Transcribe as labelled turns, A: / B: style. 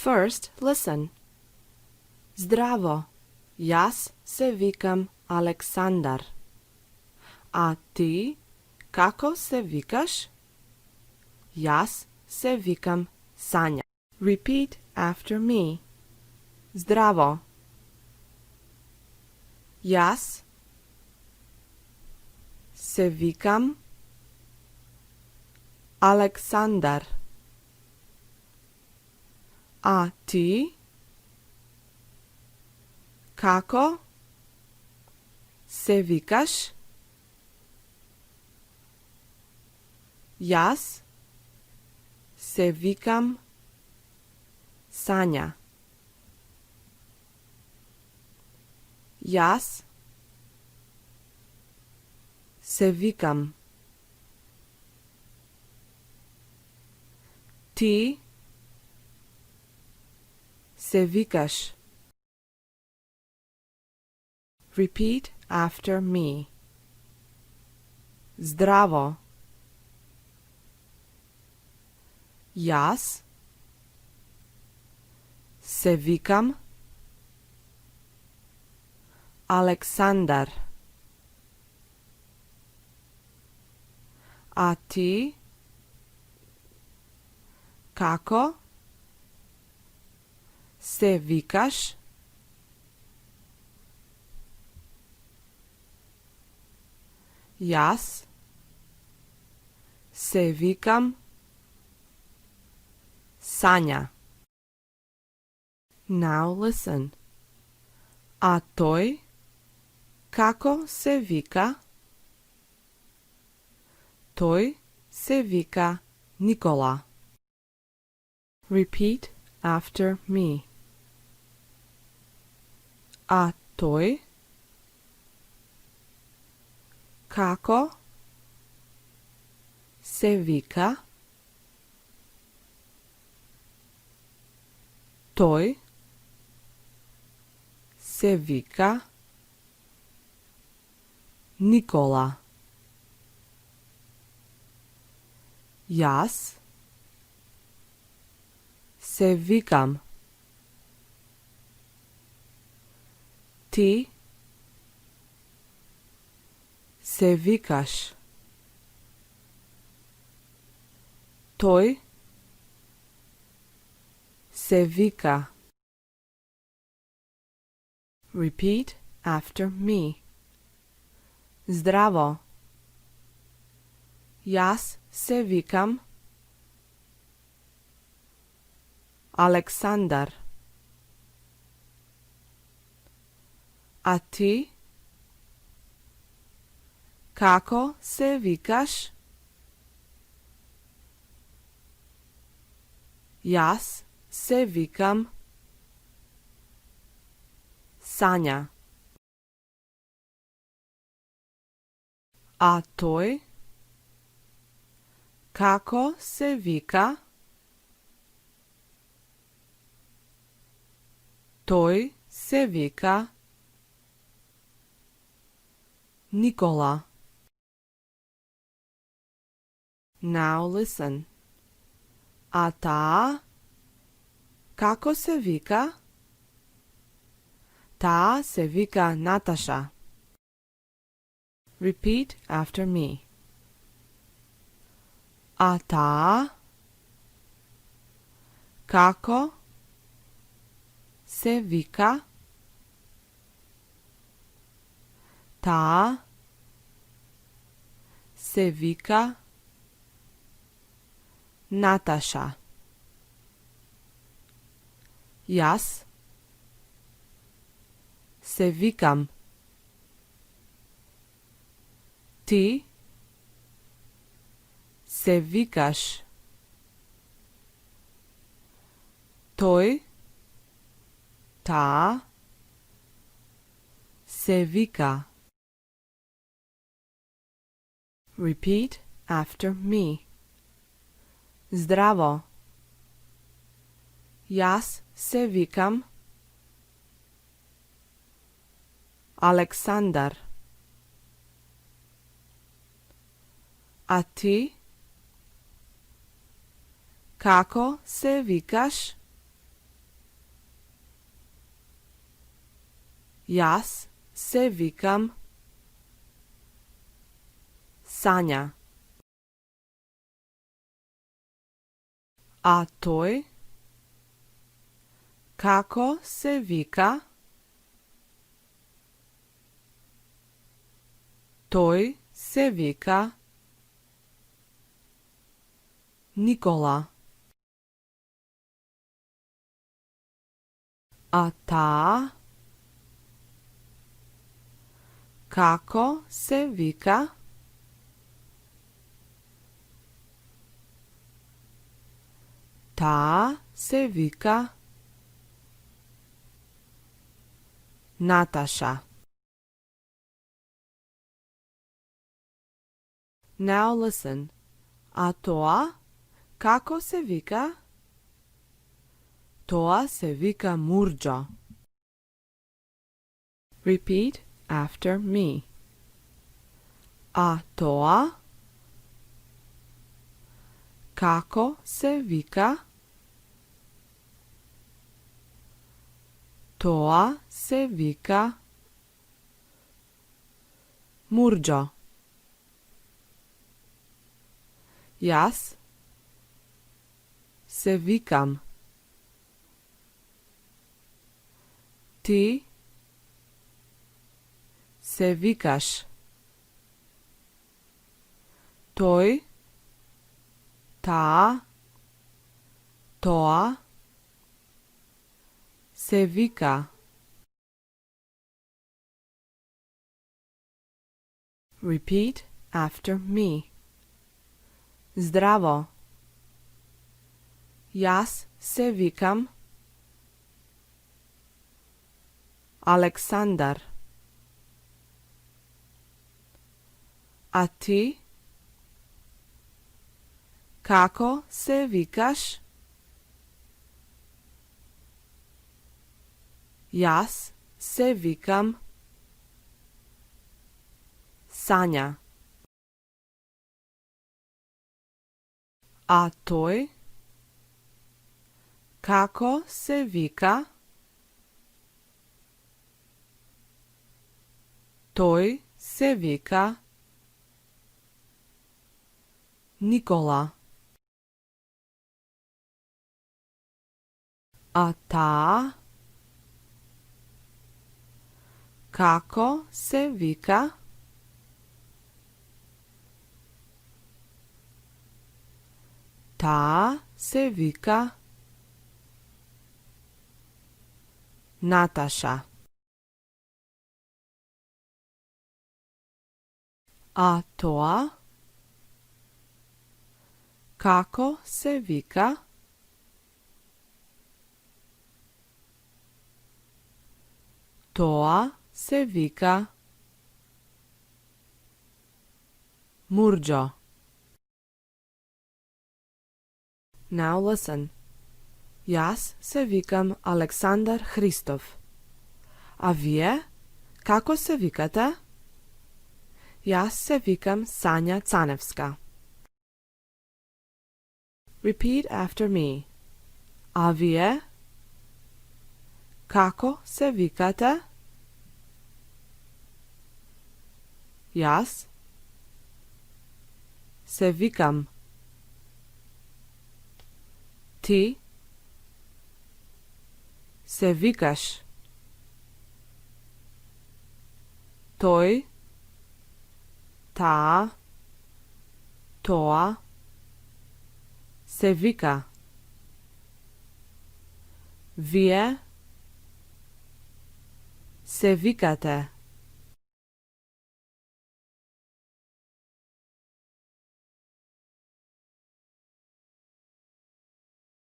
A: First, listen. Zdravo, jaz se vikam Aleksandar. A ti, kako se vikaš? Jaz se vikam Sanja. Repeat after me. Zdravo. Jaz se vikam Aleksandar. A ti, kako se vikaš? Jaz se vikam Sanja. Jaz se vikam. Ti se vikaš. Repeat after me. Zdravo. Jaz se vikam Aleksandar. A ti, kako se vikaš? Jaz se vikam Sanja. Now listen. A toj, kako se vika? Toj se vika Nikola. Repeat after me. A toj, kako se vika? Toj se vika Nikola. Jaz se vikam. Ti se vikaš. Toj se vika. Repeat after me. Zdravo. Jaz se vikam Aleksandar. A ti, kako se vikaš? Jaz se vikam Sanja. A toj, kako se vika? Toj se vika Nikola. Now listen. A ta, kako se vika? Ta se vika Nataša. Repeat after me. A ta, kako se vika? Ta se vika Nataša. Jaz se vikam. Ti se vikaš. Toj, ta se vika. Repeat after me. Zdravo. Jaz se vikam Aleksandar. A ti, kako se vikaš? Jaz se vikam Sanja. A toj? Kako se vika? Toj se vika Nikola. A ta? Kako se vika? Ta se vika Nataša. Now listen. A toa? Kako se vika? Toa se vika Murđo. Repeat after me. A toa? Kako se vika? Toa se vika Murđo. Jaz se vikam. Ti se vikaš. Toj, ta, toa se vika. Repeat after me. Zdravo. Jaz se vikam Aleksandar. A ti? Kako se vikaš? Jaz se vikam Sanja. A toj? Kako se vika? Toj se vika Nikola. A ta? Kako se vika? Ta se vika Nataša. A toa? Kako se vika? Toa se vika Murđo. Now listen. Jaz se vikam Aleksandar Hristov. A vije? Kako se vikate? Jaz se vikam Sanja Canevska. Repeat after me. A vije? Kako se vikate? Jaz se vikam. Ti se vikaš. Toj, ta, toa se vika. Vije se vikate.